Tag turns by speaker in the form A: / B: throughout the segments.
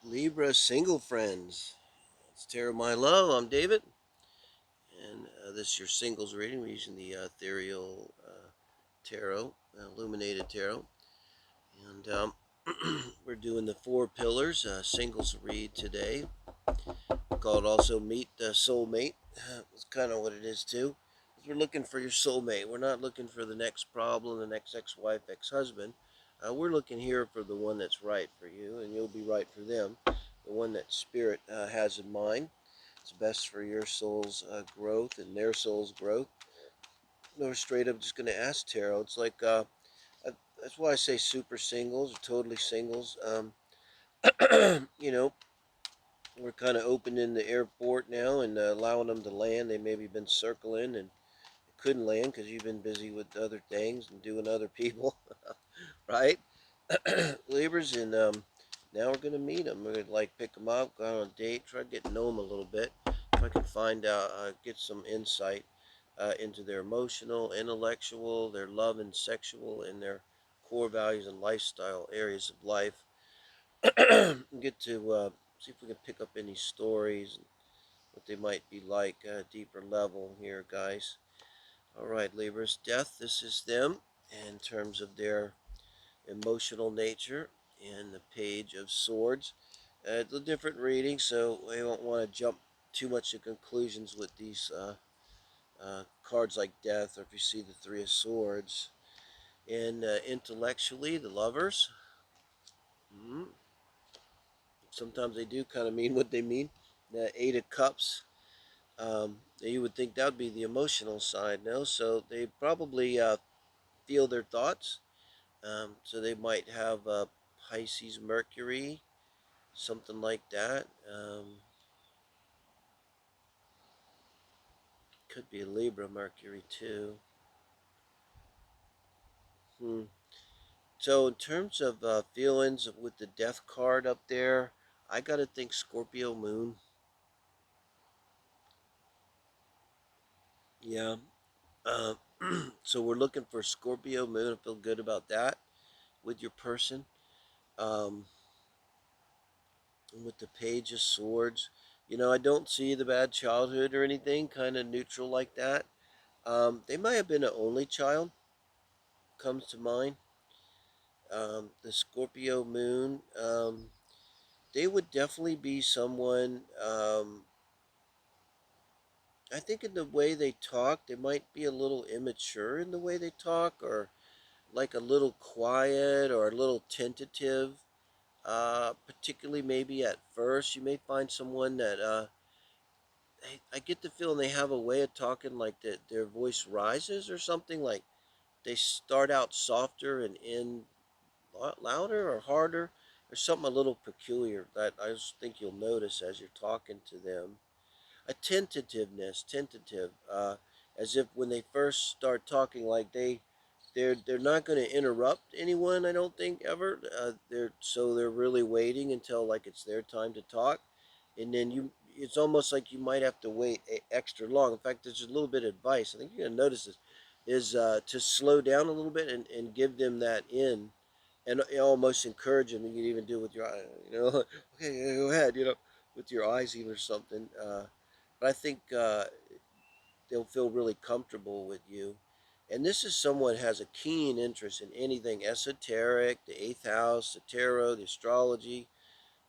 A: Libra single friends. It's Tarot My Love. I'm David, and this is your singles reading. We're using the ethereal tarot, illuminated tarot, and we're doing the four pillars singles read today. Called also Meet the Soulmate. It's kind of what it is too. We're looking for your soulmate. We're not looking for the next problem, the next ex-wife, ex-husband. We're looking here for the one that's right for you, and you'll be right for them. The one that spirit has in mind. It's best for your soul's growth and their soul's growth. No, straight up just going to ask tarot. It's like, that's why I say super singles or totally singles. You know, we're kind of opening the airport now and allowing them to land. They maybe been circling and couldn't land because you've been busy with other things and doing other people, right? Libras, and now we're gonna meet them. We're gonna like pick them up, go on a date, try to get to know them a little bit. If I can find out, get some insight into their emotional, intellectual, their love and sexual, and their core values and lifestyle areas of life. Get to see if we can pick up any stories and what they might be like at a deeper level here, guys. All right, Libras, death. This is them in terms of their emotional nature and the Page of Swords. It's a different reading, so we don't want to jump too much to conclusions with these cards like death, or if you see the Three of Swords. And intellectually, the Lovers. Mm-hmm. Sometimes they do kind of mean what they mean. The Eight of Cups. You would think that would be the emotional side, no? So they probably feel their thoughts. So they might have Pisces Mercury, something like that. Could be a Libra Mercury too. Hmm. So in terms of feelings with the Death card up there, I gotta think Scorpio Moon. Yeah. Uh, so we're looking for Scorpio Moon. I feel good about that with your person. Um, with the Page of Swords, I don't see the bad childhood or anything. Kind of neutral like that. They might have been an only child. Comes to mind. The Scorpio Moon. They would definitely be someone. I think in the way they talk, they might be a little immature in the way they talk, or like a little quiet or a little tentative. Particularly maybe at first, you may find someone that I get the feeling they have a way of talking like that their voice rises or something, like they start out softer and end louder or harder. There's something a little peculiar that I just think you'll notice as you're talking to them. A tentative, as if when they first start talking, like they're not going to interrupt anyone. I don't think ever. They're really waiting until like it's their time to talk, and then it's almost like you might have to wait extra long. In fact, there's a little bit of advice. I think you're gonna notice this is to slow down a little bit and give them that in, and almost encourage them. You can even do it with your eye, okay, go ahead, with your eyes even or something. But I think they'll feel really comfortable with you. And this is someone who has a keen interest in anything esoteric, the eighth house, the tarot, the astrology,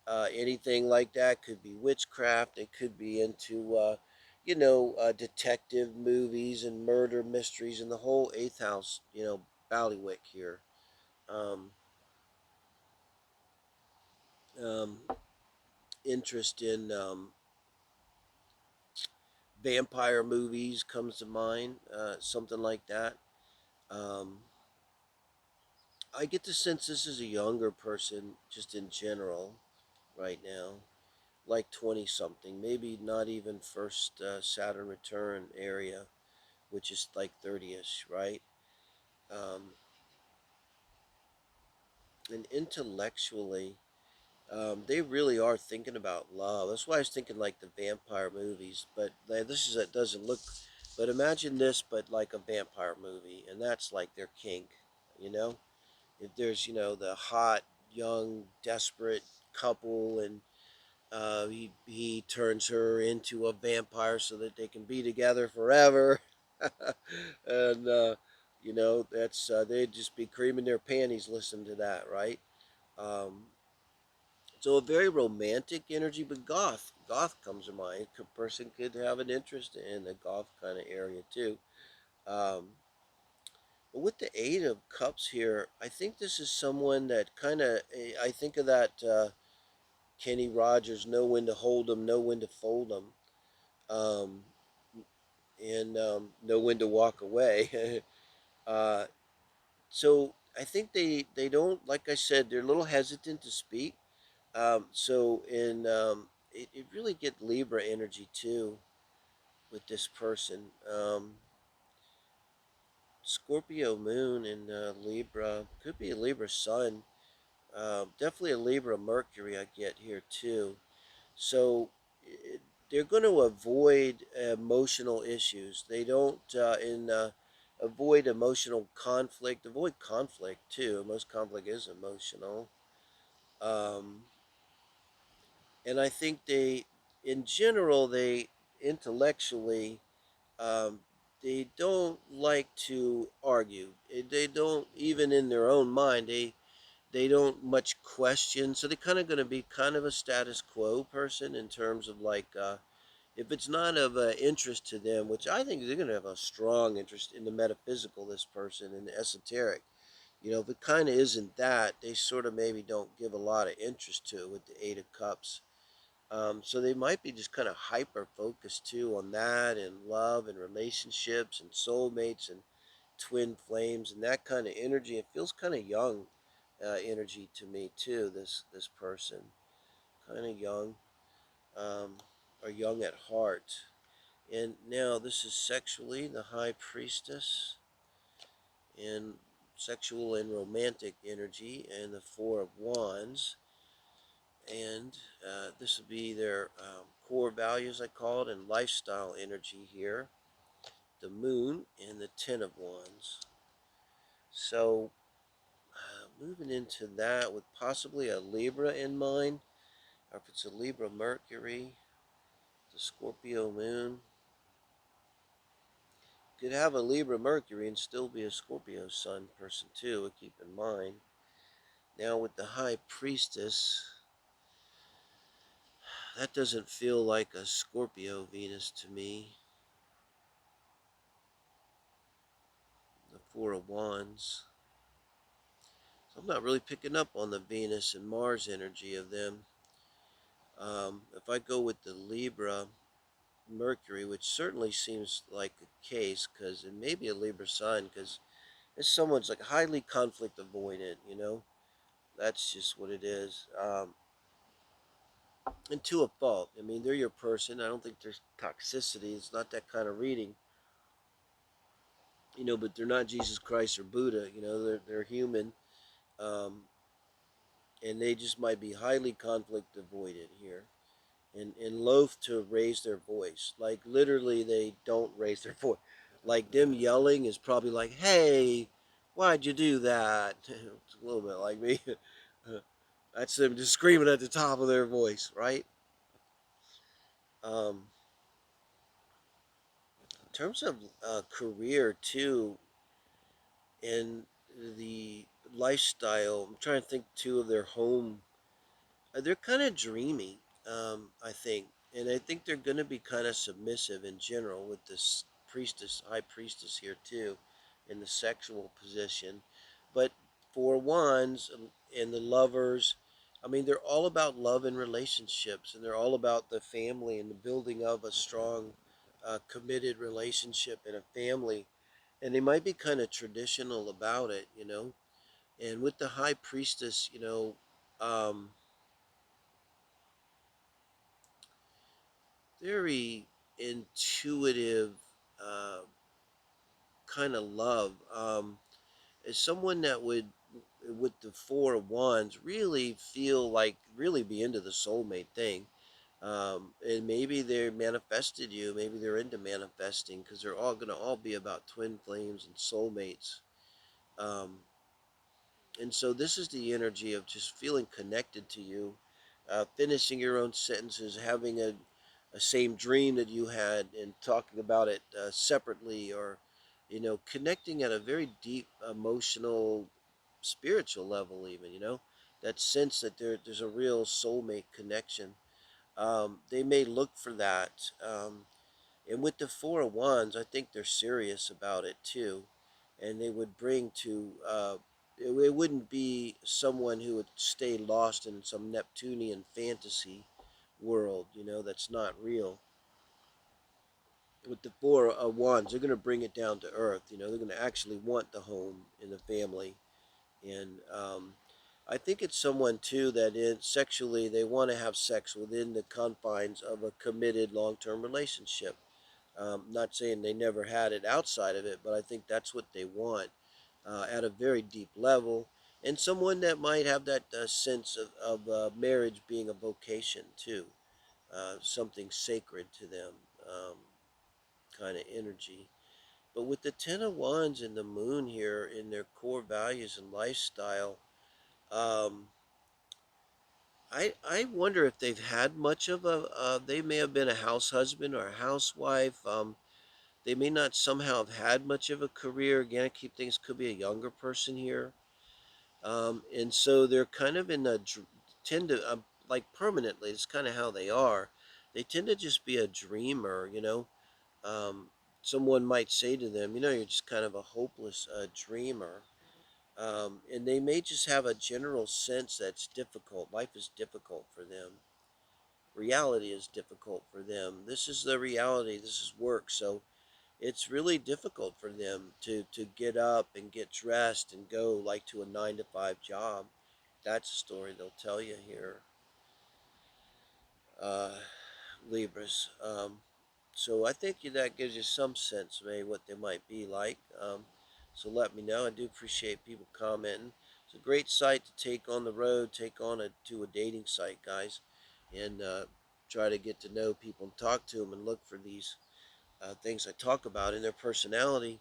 A: anything like that. Could be witchcraft. They could be into, detective movies and murder mysteries and the whole eighth house, ballywick here. Um, um, Interest in vampire movies comes to mind, something like that. Um, I get the sense this is a younger person, just in general, right now, like 20 something, maybe not even first Saturn return area, which is like 30ish, right? Um, and intellectually, they really are thinking about love. That's why I was thinking like the vampire movies. But this is it doesn't look. But imagine this, but like a vampire movie, and that's like their kink, you know. If there's the hot young, desperate couple, and he turns her into a vampire so that they can be together forever. And that's they'd just be creaming their panties listening to that, right? Um, so a very romantic energy, but goth comes to mind. A person could have an interest in the goth kind of area too. Um, but with the Eight of Cups here, I think this is someone that kind of, I think of that Kenny Rogers, know when to hold them, know when to fold them, um, and know when to walk away. uh, so I think they don't, like I said, they're a little hesitant to speak. So in it really get Libra energy too with this person. Scorpio Moon and Libra, could be a Libra Sun. Definitely a Libra Mercury I get here too. So it, they're going to avoid emotional issues. They don't avoid emotional conflict. Avoid conflict too. Most conflict is emotional. Um, and I think in general, they intellectually, um, they don't like to argue. They don't, even in their own mind, they don't much question. So they're kind of going to be kind of a status quo person in terms of like, if it's not of interest to them, which I think they're going to have a strong interest in the metaphysical, this person, in the esoteric. If it kind of isn't that, they sort of maybe don't give a lot of interest to it with the Eight of Cups. So they might be just kind of hyper focused too on that and love and relationships and soulmates and twin flames and that kind of energy. It feels kind of young energy to me too. This person, kind of young, um, or young at heart. And now this is sexually the High Priestess and sexual and romantic energy and the Four of Wands. And this would be their core values, I call it, and lifestyle energy here. The Moon and the Ten of Wands. So moving into that with possibly a Libra in mind, or if it's a Libra Mercury, the Scorpio Moon. Could have a Libra Mercury and still be a Scorpio Sun person too, keep in mind. Now with the High Priestess, that doesn't feel like a Scorpio Venus to me. The Four of Wands. So I'm not really picking up on the Venus and Mars energy of them. If I go with the Libra Mercury, which certainly seems like a case, because it may be a Libra sign, because it's someone's like highly conflict avoidant. That's just what it is. And to a fault. I mean, they're your person. I don't think there's toxicity. It's not that kind of reading, but they're not Jesus Christ or Buddha. They're human. Um, and they just might be highly conflict avoidant here. And loath to raise their voice. Like literally, they don't raise their voice. Like them yelling is probably like, "Hey, why'd you do that?" It's a little bit like me. That's them just screaming at the top of their voice, right? Um, in terms of career too, and the lifestyle, I'm trying to think too of their home. They're kind of dreamy, I think, and I think they're going to be kind of submissive in general with this priestess, high priestess here too, in the sexual position. But for wands and the lovers, I mean, they're all about love and relationships, and they're all about the family and the building of a strong, committed relationship and a family. And they might be kind of traditional about it. And with the high priestess, very intuitive uh, kind of love. As someone that would, with the Four of Wands, really feel like really be into the soulmate thing. And maybe they manifested you. Maybe they're into manifesting because they're all going to all be about twin flames and soulmates. Um, And so this is the energy of just feeling connected to you, finishing your own sentences, having a same dream that you had, and talking about it separately, or connecting at a very deep emotional, spiritual level, even that sense that there's a real soulmate connection. They may look for that. And with the Four of Wands, I think they're serious about it too. And they would bring to, it wouldn't be someone who would stay lost in some Neptunian fantasy world, that's not real. With the Four of Wands, they're going to bring it down to earth. They're going to actually want the home and the family. And I think it's someone too that sexually, they want to have sex within the confines of a committed long-term relationship. Not saying they never had it outside of it, but I think that's what they want at a very deep level. And someone that might have that sense of marriage being a vocation too, something sacred to them, kind of energy. But with the Ten of Wands and the Moon here in their core values and lifestyle, um, I wonder if they've had much of they may have been a house husband or a housewife. They may not somehow have had much of a career. Again, I keep things could be a younger person here, and so they're kind of in a tend to like permanently. It's kind of how they are. They tend to just be a dreamer. Um, someone might say to them, you're just kind of a hopeless dreamer. And they may just have a general sense that's difficult. Life is difficult for them. Reality is difficult for them. This is the reality. This is work. So it's really difficult for them to get up and get dressed and go like to a 9 to 5 job. That's a story they'll tell you here, uh, Libras. So I think that gives you some sense, maybe what they might be like. So let me know. I do appreciate people commenting. It's a great site to take on the road, take on to a dating site, guys, and try to get to know people and talk to them and look for these things I talk about in their personality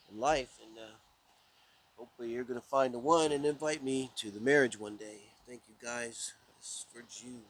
A: and life. And hopefully you're going to find the one and invite me to the marriage one day. Thank you, guys. This is for June.